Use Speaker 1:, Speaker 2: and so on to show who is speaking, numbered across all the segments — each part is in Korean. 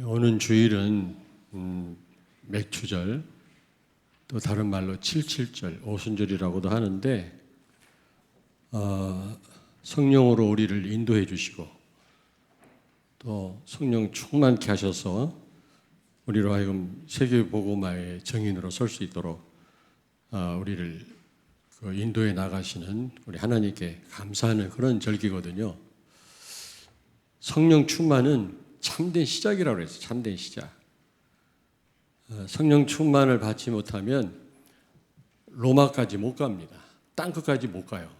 Speaker 1: 오는 주일은 맥추절, 또 다른 말로 77절, 오순절이라고도 하는데 성령으로 우리를 인도해 주시고 또 성령 충만케 하셔서 우리로 하여금 세계복음화의 정인으로 설 수 있도록 우리를 인도해 나가시는 우리 하나님께 감사하는 그런 절기거든요. 성령 충만은 참된 시작이라고 그랬어요. 참된 시작. 성령 충만을 받지 못하면 로마까지 못 갑니다. 땅끝까지 못 가요.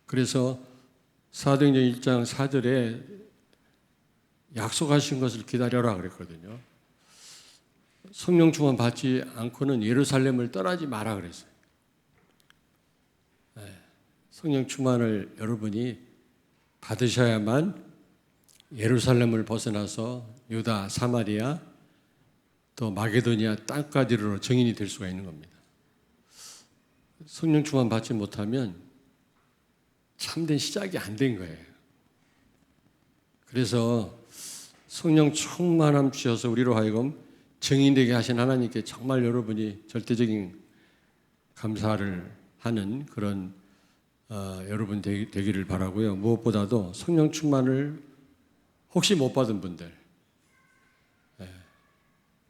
Speaker 1: 그래서 사도행전 1장 4절에 약속하신 것을 기다려라 그랬거든요. 성령 충만 받지 않고는 예루살렘을 떠나지 마라 그랬어요. 성령 충만을 여러분이 받으셔야만 예루살렘을 벗어나서 유다, 사마리아, 또 마게도니아 땅까지로 정인이 될 수가 있는 겁니다. 성령 충만 받지 못하면 참된 시작이 안 된 거예요. 그래서 성령 충만함 주셔서 우리로 하여금 정인되게 하신 하나님께 정말 여러분이 절대적인 감사를 하는 그런 여러분 되기를 바라고요. 무엇보다도 성령 충만을 혹시 못 받은 분들,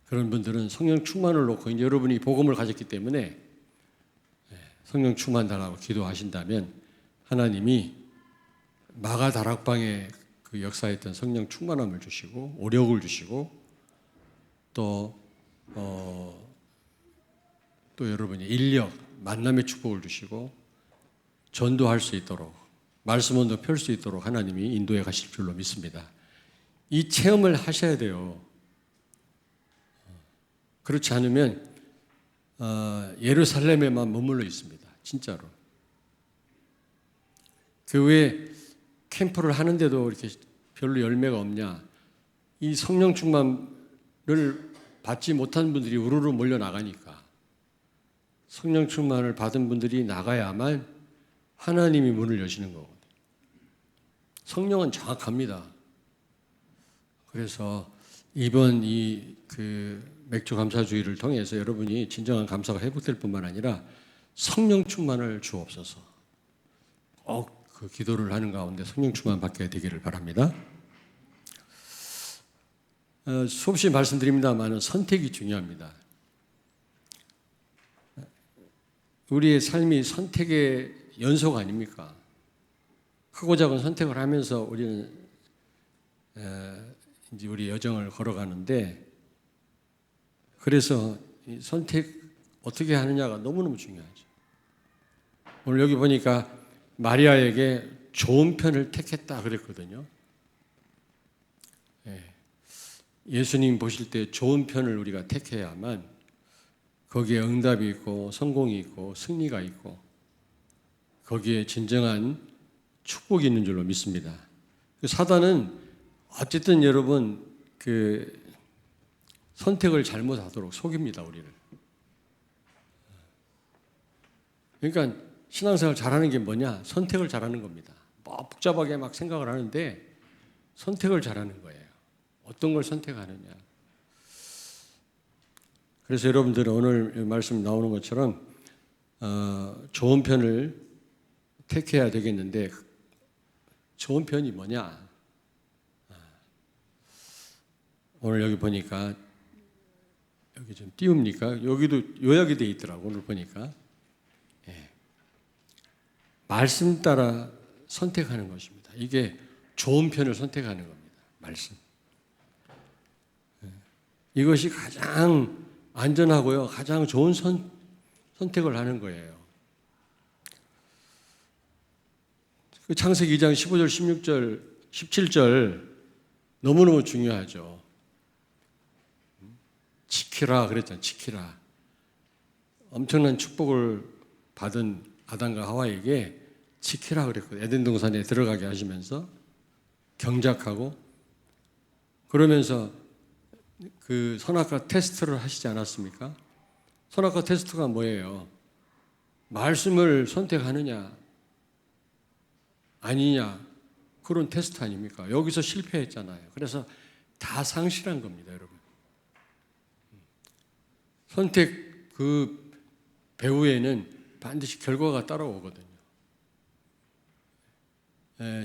Speaker 1: 그런 분들은 성령 충만을 놓고 이제 여러분이 복음을 가졌기 때문에 성령 충만 달라고 기도하신다면 하나님이 마가 다락방에 그 역사했던 성령 충만함을 주시고 오력을 주시고 또 여러분이 인력, 만남의 축복을 주시고 전도할 수 있도록 말씀원도 펼 수 있도록 하나님이 인도해 가실 줄로 믿습니다. 이 체험을 하셔야 돼요. 그렇지 않으면 예루살렘에만 머물러 있습니다. 진짜로. 교회 캠프를 하는데도 이렇게 별로 열매가 없냐. 이 성령 충만을 받지 못한 분들이 우르르 몰려 나가니까 성령 충만을 받은 분들이 나가야만 하나님이 문을 여시는 거거든요. 성령은 정확합니다. 그래서 이번 맥주 감사주의를 통해서 여러분이 진정한 감사가 회복될 뿐만 아니라 성령 충만을 주옵소서. 꼭 그 기도를 하는 가운데 성령 충만 받게 되기를 바랍니다. 수없이 말씀드립니다만 선택이 중요합니다. 우리의 삶이 선택의 연속 아닙니까? 크고 작은 선택을 하면서 우리는 이제 우리 여정을 걸어가는데, 그래서 이 선택 어떻게 하느냐가 너무너무 중요하죠. 오늘 여기 보니까 마리아에게 좋은 편을 택했다 그랬거든요. 예수님 보실 때 좋은 편을 우리가 택해야만 거기에 응답이 있고 성공이 있고 승리가 있고 거기에 진정한 축복이 있는 줄로 믿습니다. 사단은 어쨌든 여러분 선택을 잘못하도록 속입니다, 우리를. 그러니까 신앙생활 잘하는 게 뭐냐? 선택을 잘하는 겁니다. 뭐 복잡하게 막 생각을 하는데 선택을 잘하는 거예요. 어떤 걸 선택하느냐. 그래서 여러분들은 오늘 말씀 나오는 것처럼 좋은 편을 택해야 되겠는데 좋은 편이 뭐냐? 오늘 여기 보니까 여기 좀 띄웁니까? 여기도 요약이 되어 있더라고. 오늘 보니까 말씀 따라 선택하는 것입니다. 이게 좋은 편을 선택하는 겁니다. 말씀. 이것이 가장 안전하고요, 가장 좋은 선택을 하는 거예요. 창세기 2장 15절, 16절, 17절 너무너무 중요하죠. 지키라 그랬잖아요. 지키라. 엄청난 축복을 받은 아담과 하와에게 지키라 그랬거든요. 에덴 동산에 들어가게 하시면서 경작하고 그러면서 그 선악과 테스트를 하시지 않았습니까? 선악과 테스트가 뭐예요? 말씀을 선택하느냐 아니냐, 그런 테스트 아닙니까? 여기서 실패했잖아요. 그래서 다 상실한 겁니다, 여러분. 선택 그 배후에는 반드시 결과가 따라오거든요.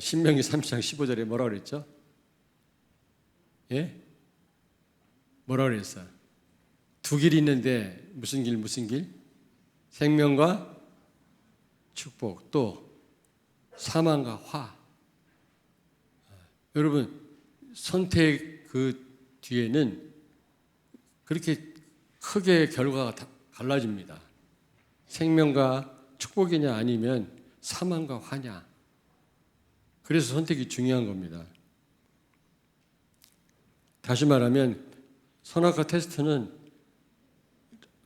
Speaker 1: 신명기 30장 15절에 뭐라 그랬죠? 예? 뭐라 그랬어요? 두 길이 있는데 무슨 길, 무슨 길? 생명과 축복, 또 사망과 화. 여러분, 선택 그 뒤에는 그렇게 크게 결과가 다 갈라집니다. 생명과 축복이냐 아니면 사망과 화냐. 그래서 선택이 중요한 겁니다. 다시 말하면 선악과 테스트는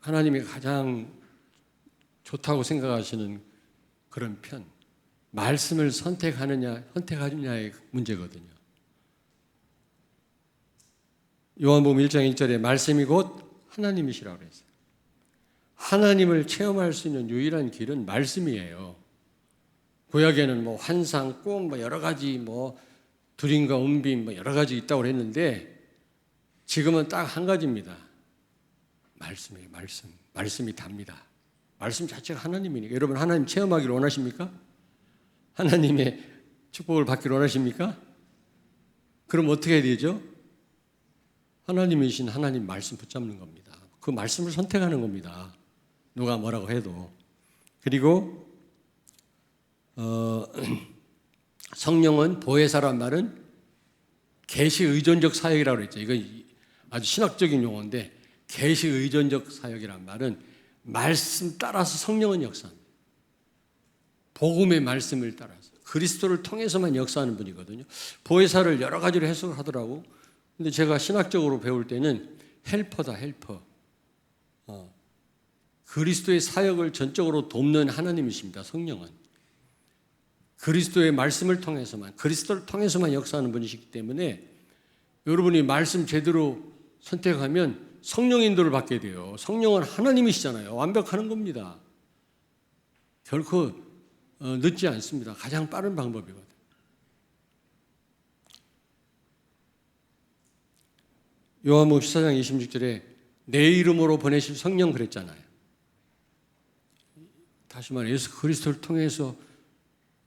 Speaker 1: 하나님이 가장 좋다고 생각하시는 그런 편, 말씀을 선택하느냐의 문제거든요. 요한복음 1장 1절에 말씀이 곧 하나님이시라고 그랬어요. 하나님을 체험할 수 있는 유일한 길은 말씀이에요. 구약에는 뭐 환상, 꿈, 뭐 여러 가지 뭐 두림과 은빔 뭐 여러 가지 있다고 그랬는데 지금은 딱 한 가지입니다. 말씀이에요. 말씀이 답니다. 말씀 자체가 하나님이니까. 여러분 하나님 체험하기를 원하십니까? 하나님의 축복을 받기를 원하십니까? 그럼 어떻게 해야 되죠? 하나님이신 하나님 말씀 붙잡는 겁니다. 그 말씀을 선택하는 겁니다. 누가 뭐라고 해도. 그리고 성령은 보혜사란 말은 계시 의존적 사역이라고 그랬죠. 이건 아주 신학적인 용어인데 계시 의존적 사역이란 말은 말씀 따라서 성령은 역사합니다. 복음의 말씀을 따라서 그리스도를 통해서만 역사하는 분이거든요. 보혜사를 여러 가지로 해석을 하더라고. 근데 제가 신학적으로 배울 때는 헬퍼다, 헬퍼. 그리스도의 사역을 전적으로 돕는 하나님이십니다. 성령은 그리스도의 말씀을 통해서만, 그리스도를 통해서만 역사하는 분이시기 때문에 여러분이 말씀 제대로 선택하면 성령 인도를 받게 돼요. 성령은 하나님이시잖아요. 완벽하는 겁니다. 결코 늦지 않습니다. 가장 빠른 방법이거든요. 요한복음 14장 26절에 내 이름으로 보내실 성령 그랬잖아요. 다시 말해 예수 그리스도를 통해서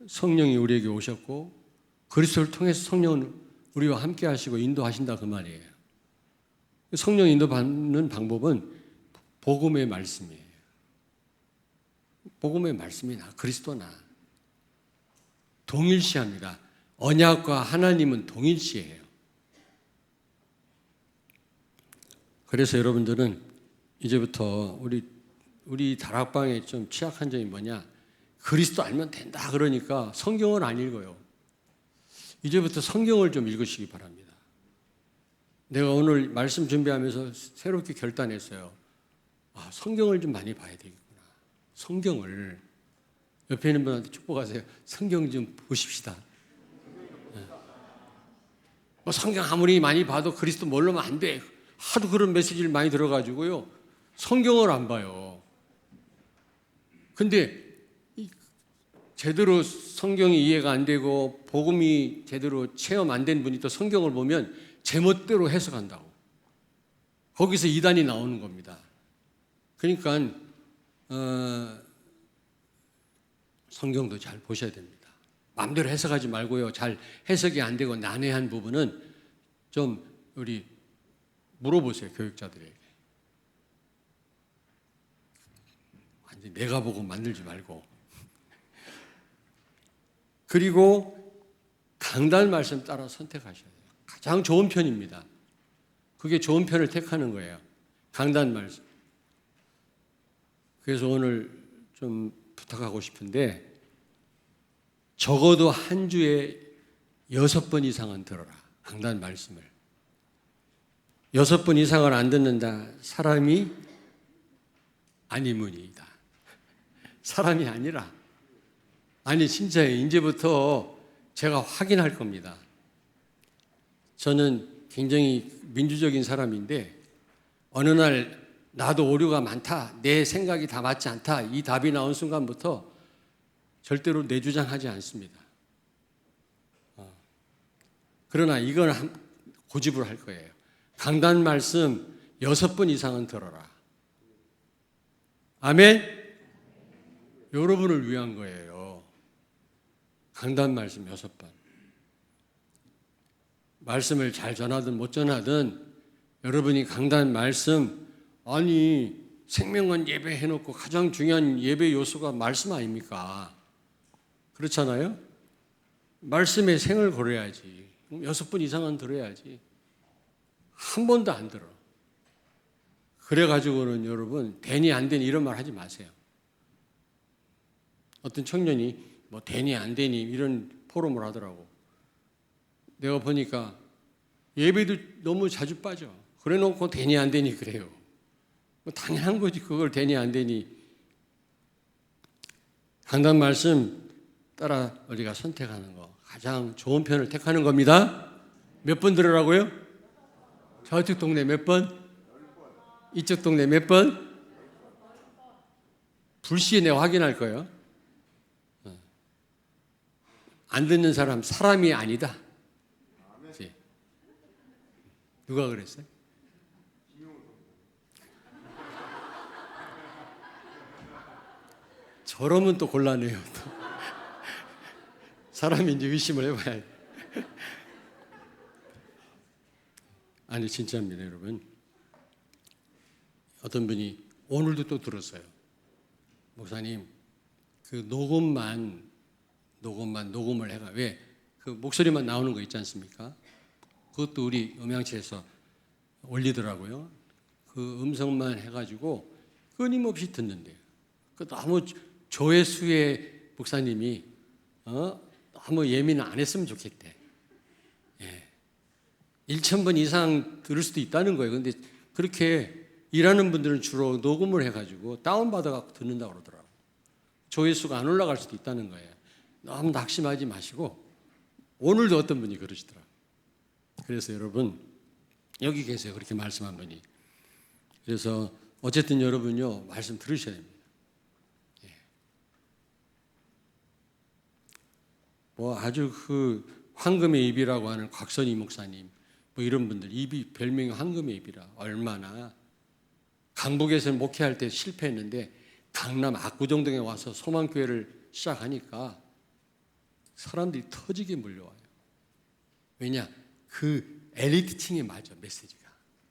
Speaker 1: 성령이 우리에게 오셨고 그리스도를 통해서 성령은 우리와 함께 하시고 인도하신다 그 말이에요. 성령 인도받는 방법은 복음의 말씀이에요. 복음의 말씀이 나, 그리스도나 동일시합니다. 언약과 하나님은 동일시해요. 그래서 여러분들은 이제부터 우리 다락방에 좀 취약한 점이 뭐냐? 그리스도 알면 된다 그러니까 성경을 안 읽어요. 이제부터 성경을 좀 읽으시기 바랍니다. 내가 오늘 말씀 준비하면서 새롭게 결단했어요. 성경을 좀 많이 봐야 되겠구나. 성경을 옆에 있는 분한테 축복하세요. 성경 좀 보십시다. 뭐 성경 아무리 많이 봐도 그리스도 모르면 안 돼. 하도 그런 메시지를 많이 들어가지고요. 성경을 안 봐요. 근데 제대로 성경이 이해가 안 되고 복음이 제대로 체험 안 된 분이 또 성경을 보면 제멋대로 해석한다고. 거기서 이단이 나오는 겁니다. 그러니까 성경도 잘 보셔야 됩니다. 마음대로 해석하지 말고요. 잘 해석이 안 되고 난해한 부분은 좀 우리 물어보세요. 교육자들에게. 완전히 내가 보고 만들지 말고. 그리고 강단 말씀 따라 선택하셔야 돼요. 가장 좋은 편입니다. 그게 좋은 편을 택하는 거예요. 강단 말씀. 그래서 오늘 좀 부탁하고 싶은데 적어도 한 주에 6번 이상은 들어라. 강단 말씀을. 6번 이상을 안 듣는다. 사람이 아니문이다. 사람이 아니라. 아니 진짜 이제부터 제가 확인할 겁니다. 저는 굉장히 민주적인 사람인데 어느 날 나도 오류가 많다. 내 생각이 다 맞지 않다. 이 답이 나온 순간부터 절대로 내 주장하지 않습니다. 그러나 이건 고집을 할 거예요. 강단 말씀 6번 이상은 들어라. 아멘? 여러분을 위한 거예요. 강단 말씀 6번. 말씀을 잘 전하든 못 전하든 여러분이 강단 말씀, 아니 생명은 예배 해놓고 가장 중요한 예배 요소가 말씀 아닙니까? 그렇잖아요? 말씀에 생을 걸어야지. 6번 이상은 들어야지. 한 번도 안 들어. 그래가지고는 여러분 되니 안 되니 이런 말 하지 마세요. 어떤 청년이 뭐 되니 안 되니 이런 포럼을 하더라고. 내가 보니까 예배도 너무 자주 빠져. 그래 놓고 되니 안 되니 그래요. 뭐 당연한 거지. 그걸 되니 안 되니. 강단 말씀 따라 우리가 선택하는 거 가장 좋은 편을 택하는 겁니다. 몇 번 들으라고요? 저쪽 동네 몇 번? 이쪽 동네 몇 번? 불시에 내가 확인할 거예요. 안 듣는 사람 사람이 아니다. 누가 그랬어요? 저러면 또 곤란해요. 또. 사람인지 의심을 해봐야 돼. 아니 진짜입니다, 여러분. 어떤 분이 오늘도 또 들었어요. 목사님, 그 녹음을 해가 왜 그 목소리만 나오는 거 있지 않습니까? 그것도 우리 음향실에서 올리더라고요. 그 음성만 해가지고 끊임없이 듣는데요. 그 너무 조회수의 목사님이 너무 예민을 안 했으면 좋겠대. 예. 1,000번 이상 들을 수도 있다는 거예요. 근데 그렇게 일하는 분들은 주로 녹음을 해가지고 다운받아갖고 듣는다고 그러더라고요. 조회수가 안 올라갈 수도 있다는 거예요. 너무 낙심하지 마시고 오늘도 어떤 분이 그러시더라고요. 그래서 여러분 여기 계세요. 그렇게 말씀한 분이. 그래서 어쨌든 여러분요 말씀 들으셔야 됩니다. 예. 뭐 아주 그 황금의 입이라고 하는 곽선희 목사님 뭐 이런 분들 입이 별명이 황금의 입이라 얼마나 강북에서 목회할 때 실패했는데 강남 압구정동에 와서 소망교회를 시작하니까 사람들이 터지게 몰려와요. 왜냐? 그 엘리트층에 맞아 메시지가.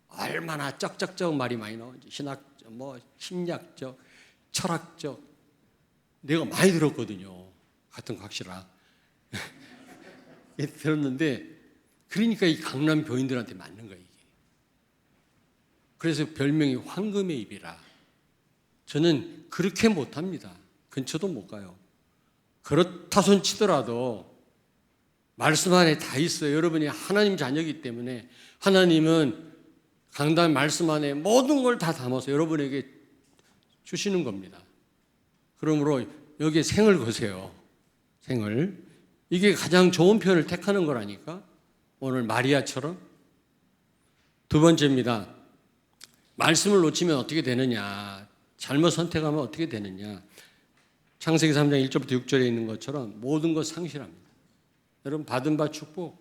Speaker 1: 얼마나 쩍쩍쩍 말이 많이 나오는지 신학적, 뭐 심리학적, 철학적 내가 많이 들었거든요. 같은 곽실아 들었는데 그러니까 이 강남 교인들한테 맞는 거예요. 이게. 그래서 별명이 황금의 입이라. 저는 그렇게 못합니다. 근처도 못 가요. 그렇다 손 치더라도 말씀 안에 다 있어요. 여러분이 하나님 자녀이기 때문에 하나님은 강단 말씀 안에 모든 걸 다 담아서 여러분에게 주시는 겁니다. 그러므로 여기에 생을 거세요. 생을. 이게 가장 좋은 표현을 택하는 거라니까. 오늘 마리아처럼. 두 번째입니다. 말씀을 놓치면 어떻게 되느냐. 잘못 선택하면 어떻게 되느냐. 창세기 3장 1절부터 6절에 있는 것처럼 모든 것 상실합니다. 여러분 받은 바 축복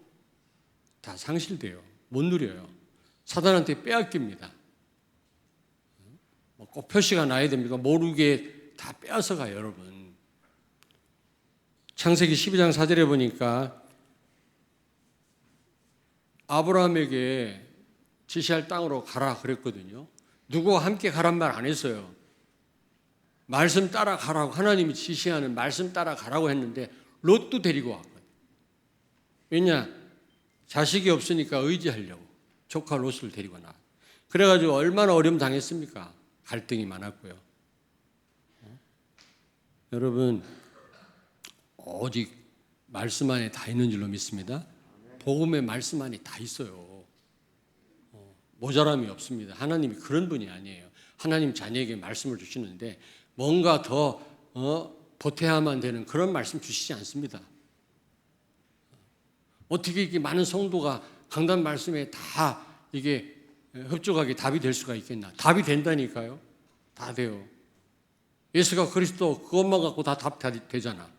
Speaker 1: 다 상실돼요. 못 누려요. 사단한테 빼앗깁니다. 꼭 표시가 나야 됩니까? 모르게 다 빼앗아 가요, 여러분. 창세기 12장 4절에 보니까 아브라함에게 지시할 땅으로 가라 그랬거든요. 누구와 함께 가란 말 안 했어요. 말씀 따라 가라고 하나님이 지시하는 말씀 따라 가라고 했는데 롯도 데리고 왔거든요. 왜냐? 자식이 없으니까 의지하려고 조카 롯을 데리고 나와. 그래가지고 얼마나 어려움 당했습니까? 갈등이 많았고요. 여러분 오직 말씀 안에 다 있는 줄로 믿습니다. 복음의 말씀 안에 다 있어요. 모자람이 없습니다. 하나님이 그런 분이 아니에요. 하나님 자녀에게 말씀을 주시는데 뭔가 더 보태야만 되는 그런 말씀 주시지 않습니다. 어떻게 이렇게 많은 성도가 강단 말씀에 다 이게 흡족하게 답이 될 수가 있겠나? 답이 된다니까요. 다 돼요. 예수가 그리스도 그것만 갖고 다 답 되잖아.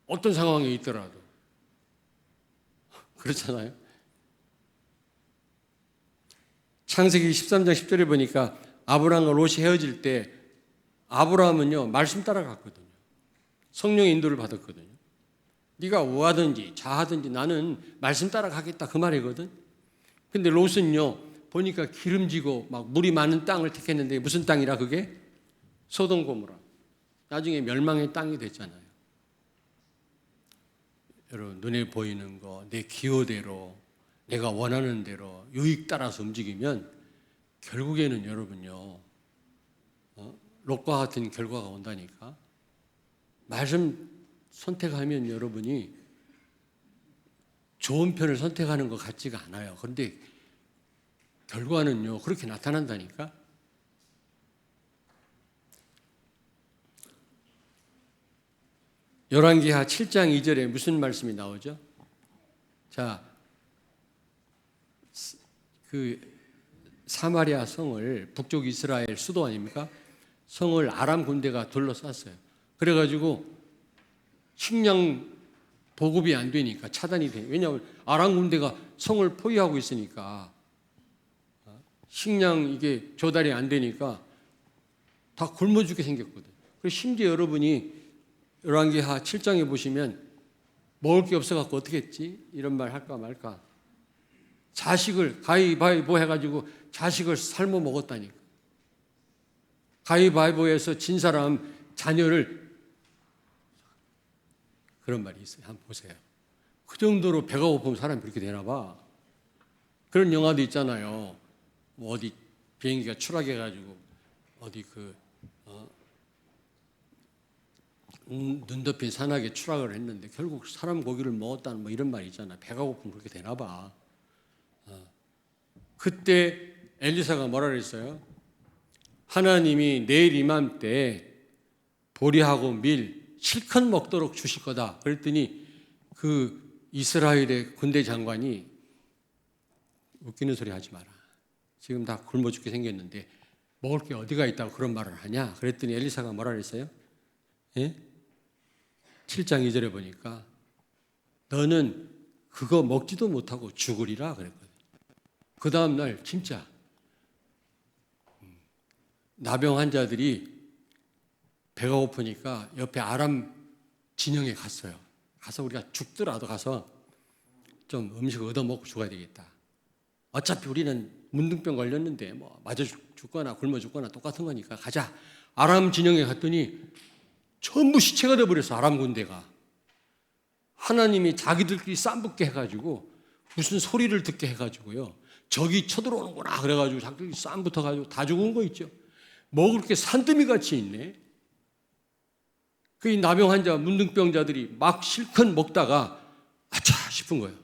Speaker 1: 어떤 상황에 있더라도. 그렇잖아요. 창세기 13장 10절에 보니까 아브라함과 롯이 헤어질 때 아브라함은요 말씀 따라갔거든요. 성령의 인도를 받았거든요. 네가 우하든지 좌하든지 나는 말씀 따라가겠다 그 말이거든. 근데 롯은요 보니까 기름지고 막 물이 많은 땅을 택했는데 무슨 땅이라 그게? 소돔 고모라. 나중에 멸망의 땅이 됐잖아요. 여러분 눈에 보이는 거 내 기호대로 내가 원하는 대로 유익 따라서 움직이면 결국에는 여러분요 롯과 같은 결과가 온다니까. 말씀 선택하면 여러분이 좋은 편을 선택하는 것 같지가 않아요. 그런데 결과는요 그렇게 나타난다니까. 열왕기하 7장 2절에 무슨 말씀이 나오죠? 자, 그 사마리아 성을 북쪽 이스라엘 수도 아닙니까? 성을 아람 군대가 둘러쌌어요. 그래가지고 식량 보급이 안 되니까 차단이 돼. 왜냐하면 아람 군대가 성을 포위하고 있으니까 식량 이게 조달이 안 되니까 다 굶어 죽게 생겼거든. 그래서 심지어 여러분이 열왕기하 7장에 보시면 먹을 게 없어갖고 어떻게 했지? 이런 말 할까 말까. 자식을 가위바위보 해가지고 자식을 삶아 먹었다니까. 가위바위보에서 진 사람 자녀를 그런 말이 있어요. 한번 보세요. 그 정도로 배가 고프면 사람이 그렇게 되나 봐. 그런 영화도 있잖아요. 뭐 어디 비행기가 추락해가지고 어디 눈 덮인 산악에 추락을 했는데 결국 사람 고기를 먹었다는 뭐 이런 말이 있잖아. 배가 고프면 그렇게 되나 봐. 그때 엘리사가 뭐라 그랬어요? 하나님이 내일 이맘때 보리하고 밀 실컷 먹도록 주실 거다. 그랬더니 그 이스라엘의 군대 장관이 웃기는 소리 하지 마라. 지금 다 굶어 죽게 생겼는데 먹을 게 어디가 있다고 그런 말을 하냐? 그랬더니 엘리사가 뭐라 그랬어요? 예? 7장 2절에 보니까 너는 그거 먹지도 못하고 죽으리라 그랬거든요. 그 다음 날 진짜 나병 환자들이 배가 고프니까 옆에 아람 진영에 갔어요. 가서 우리가 죽더라도 가서 좀 음식 얻어먹고 죽어야 되겠다. 어차피 우리는 문둥병 걸렸는데 뭐 맞아 죽거나 굶어 죽거나 똑같은 거니까 가자. 아람 진영에 갔더니 전부 시체가 돼버렸어. 아람 군대가. 하나님이 자기들끼리 쌈붙게 해가지고 무슨 소리를 듣게 해가지고요. 적이 쳐들어오는구나 그래가지고 자기들끼리 쌈 붙어가지고 다 죽은 거 있죠. 먹을 게 산더미 같이 있네. 그 나병 환자, 문둥병자들이 막 실컷 먹다가 아차 싶은 거예요.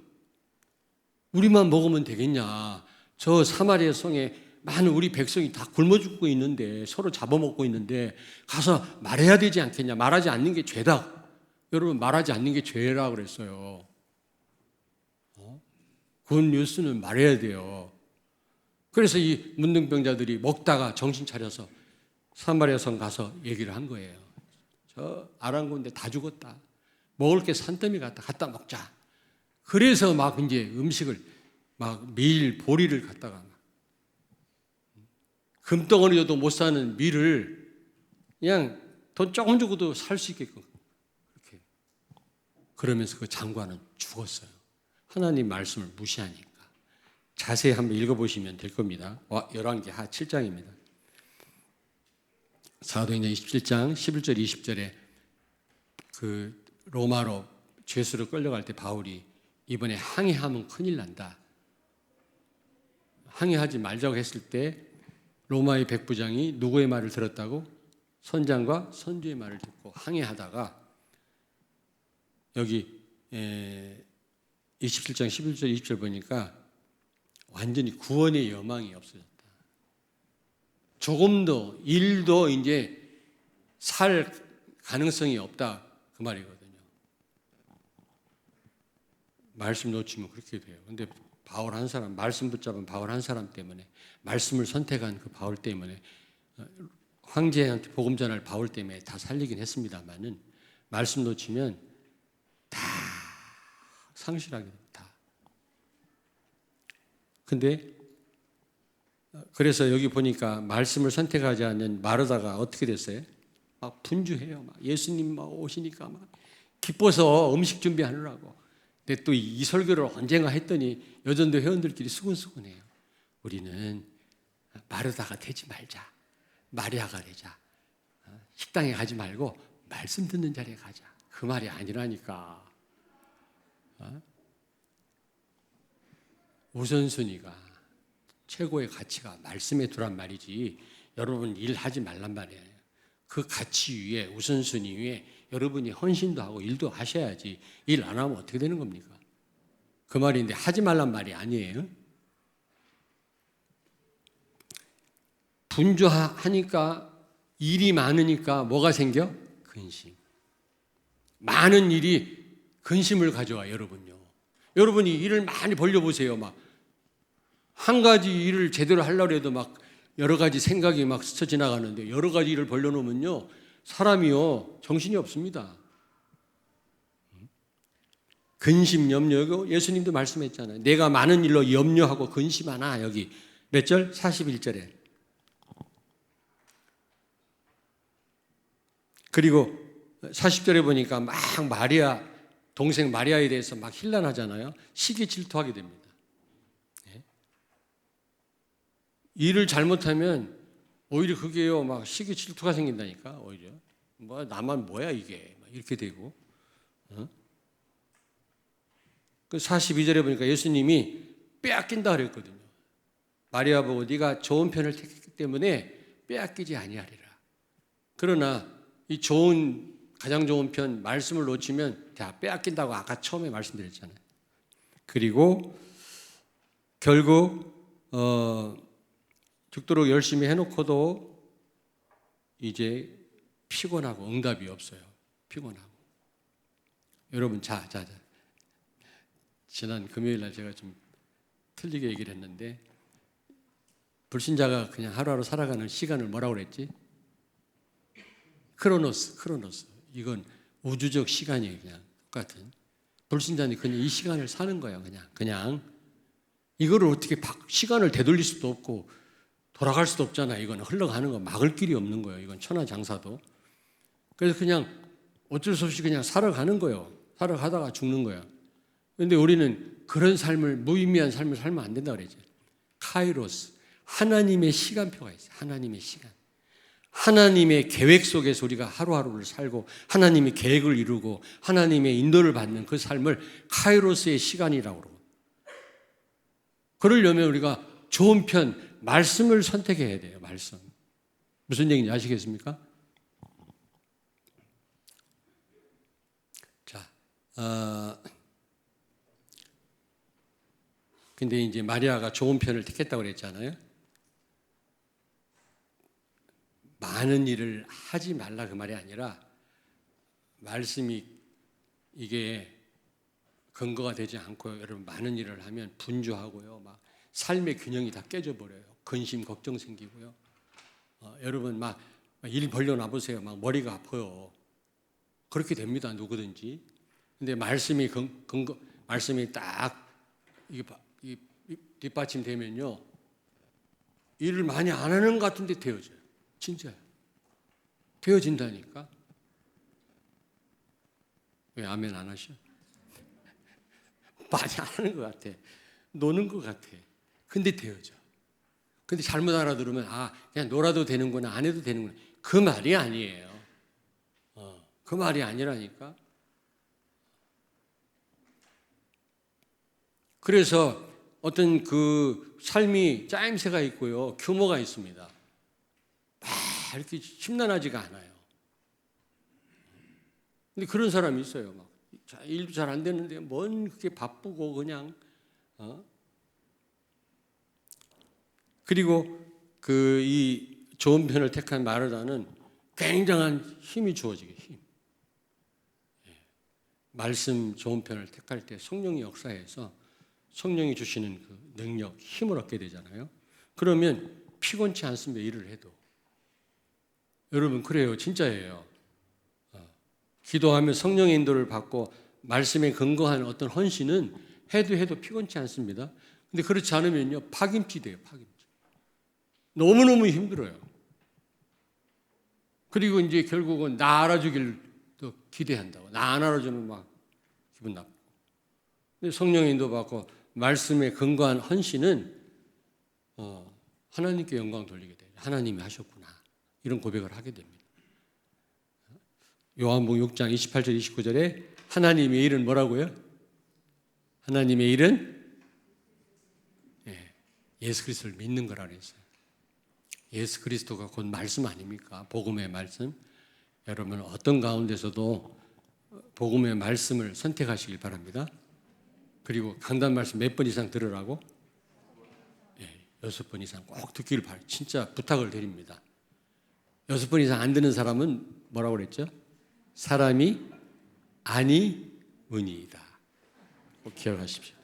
Speaker 1: 우리만 먹으면 되겠냐. 저 사마리아 성에 많은 우리 백성이 다 굶어 죽고 있는데 서로 잡아먹고 있는데 가서 말해야 되지 않겠냐. 말하지 않는 게 죄다. 여러분 말하지 않는 게 죄라 그랬어요. 굿 뉴스는 말해야 돼요. 그래서 이 문둥병자들이 먹다가 정신 차려서 사마리아 성 가서 얘기를 한 거예요. 저 아람 군대 다 죽었다. 먹을 게 산더미 같다. 갖다 먹자. 그래서 막 이제 음식을 막 밀, 보리를 갖다가 금덩어리여도 못 사는 밀을 그냥 돈 조금 주고도 살 수 있게끔 그렇게. 그러면서 그 장관은 죽었어요. 하나님 말씀을 무시하니까. 자세히 한번 읽어보시면 될 겁니다. 열왕기하 7장입니다. 사도행전 27장 11절 20절에 그 로마로 죄수로 끌려갈 때 바울이 이번에 항해하면 큰일 난다. 항해하지 말자고 했을 때 로마의 백부장이 누구의 말을 들었다고? 선장과 선주의 말을 듣고 항해하다가 여기 27장 11절 20절 보니까 완전히 구원의 여망이 없어졌다. 조금도 일도 이제 살 가능성이 없다 그 말이거든요. 말씀 놓치면 그렇게 돼요. 근데 바울 한 사람, 말씀 붙잡은 바울 한 사람 때문에, 말씀을 선택한 그 바울 때문에, 황제한테 복음 전할 바울 때문에 다 살리긴 했습니다만은 말씀 놓치면 다 상실하게 됩니다. 근데 그래서 여기 보니까 말씀을 선택하지 않는 마르다가 어떻게 됐어요? 막 분주해요. 막 예수님 막 오시니까 막 기뻐서 음식 준비하느라고. 근데 또 이 설교를 언젠가 했더니 여전도 회원들끼리 수근수근해요. 우리는 마르다가 되지 말자. 마리아가 되자. 식당에 가지 말고 말씀 듣는 자리에 가자. 그 말이 아니라니까. 우선순위가 최고의 가치가 말씀에 두란 말이지 여러분 일하지 말란 말이에요. 그 가치 위에 우선순위 위에 여러분이 헌신도 하고 일도 하셔야지 일 안 하면 어떻게 되는 겁니까? 그 말인데 하지 말란 말이 아니에요. 분주하니까 일이 많으니까 뭐가 생겨? 근심. 많은 일이 근심을 가져와 여러분요. 여러분이 일을 많이 벌려보세요. 막 한 가지 일을 제대로 하려고 해도 막 여러 가지 생각이 막 스쳐 지나가는데 여러 가지 일을 벌려놓으면요 사람이요 정신이 없습니다. 근심 염려고 예수님도 말씀했잖아요. 내가 많은 일로 염려하고 근심하나. 여기 몇 절? 41절에. 그리고 40절에 보니까 막 마리아 동생 마리아에 대해서 막 힐난하잖아요. 시기 질투하게 됩니다. 일을 잘못하면 오히려 그게요 막 시기 질투가 생긴다니까. 오히려 뭐 나만 뭐야 이게 막 이렇게 되고. 그 42절에 보니까 예수님이 빼앗긴다 그랬거든요. 마리아 보고 네가 좋은 편을 택했기 때문에 빼앗기지 아니하리라. 그러나 이 좋은 가장 좋은 편 말씀을 놓치면 다 빼앗긴다고 아까 처음에 말씀드렸잖아요. 그리고 결국 죽도록 열심히 해놓고도 이제 피곤하고 응답이 없어요. 피곤하고. 여러분 자. 지난 금요일 날 제가 좀 틀리게 얘기를 했는데 불신자가 그냥 하루하루 살아가는 시간을 뭐라고 그랬지? 크로노스. 이건 우주적 시간이에요. 그냥 똑같은. 불신자는 그냥 이 시간을 사는 거예요. 그냥 이거를 어떻게 시간을 되돌릴 수도 없고 돌아갈 수도 없잖아. 이건 흘러가는 거 막을 길이 없는 거예요. 이건 천하장사도. 그래서 그냥 어쩔 수 없이 그냥 살아가는 거예요. 살아가다가 죽는 거예요. 그런데 우리는 그런 삶을 무의미한 삶을 살면 안 된다 그러죠. 카이로스. 하나님의 시간표가 있어요. 하나님의 시간. 하나님의 계획 속에서 우리가 하루하루를 살고 하나님의 계획을 이루고 하나님의 인도를 받는 그 삶을 카이로스의 시간이라고 그러고. 그러려면 우리가 좋은 편, 말씀을 선택해야 돼요. 말씀. 무슨 얘기인지 아시겠습니까? 자, 근데 이제 마리아가 좋은 편을 택했다고 그랬잖아요. 많은 일을 하지 말라 그 말이 아니라 말씀이 이게 근거가 되지 않고요. 여러분 많은 일을 하면 분주하고요. 막 삶의 균형이 다 깨져버려요. 근심, 걱정 생기고요. 여러분 막 일 벌려놔 보세요. 막 머리가 아파요. 그렇게 됩니다. 누구든지. 근데 말씀이 말씀이 딱 이게 뒷받침되면요. 일을 많이 안 하는 것 같은데 되어져요. 진짜요. 되어진다니까. 왜 아멘 안 하셔? 많이 안 하는 것 같아. 노는 것 같아. 근데 되어져. 근데 잘못 알아들으면 그냥 놀아도 되는구나, 안 해도 되는구나. 그 말이 아니에요. 그 말이 아니라니까. 그래서 어떤 그 삶이 짜임새가 있고요. 규모가 있습니다. 막 이렇게 심란하지가 않아요. 근데 그런 사람이 있어요. 막 일도 잘 안 되는데 뭔 그렇게 바쁘고 그냥. 그리고 그 이 좋은 편을 택한 마르다는 굉장한 힘이 주어지게 힘. 말씀 좋은 편을 택할 때 성령이 역사해서 성령이 주시는 그 능력, 힘을 얻게 되잖아요. 그러면 피곤치 않습니다. 일을 해도. 여러분 그래요. 진짜예요. 기도하며 성령의 인도를 받고 말씀에 근거한 어떤 헌신은 해도 피곤치 않습니다. 근데 그렇지 않으면요. 파김치 돼요. 파김치. 너무너무 힘들어요. 그리고 이제 결국은 나 알아주길 또 기대한다고. 나 안 알아주면 막 기분 나쁘고. 근데 성령의 인도 받고 말씀에 근거한 헌신은 하나님께 영광 돌리게 돼요. 하나님이 하셨구나. 이런 고백을 하게 됩니다. 요한복음 6장 28절 29절에 하나님의 일은 뭐라고요? 하나님의 일은 예수 그리스도를 믿는 거라 그랬어요. 예수 그리스도가 곧 말씀 아닙니까? 복음의 말씀. 여러분 어떤 가운데서도 복음의 말씀을 선택하시길 바랍니다. 그리고 강단 말씀 몇 번 이상 들으라고? 6번 이상 꼭 듣기를 바라요. 진짜 부탁을 드립니다. 6번 이상 안 듣는 사람은 뭐라고 그랬죠? 사람이 아니으니이다. 꼭 기억하십시오.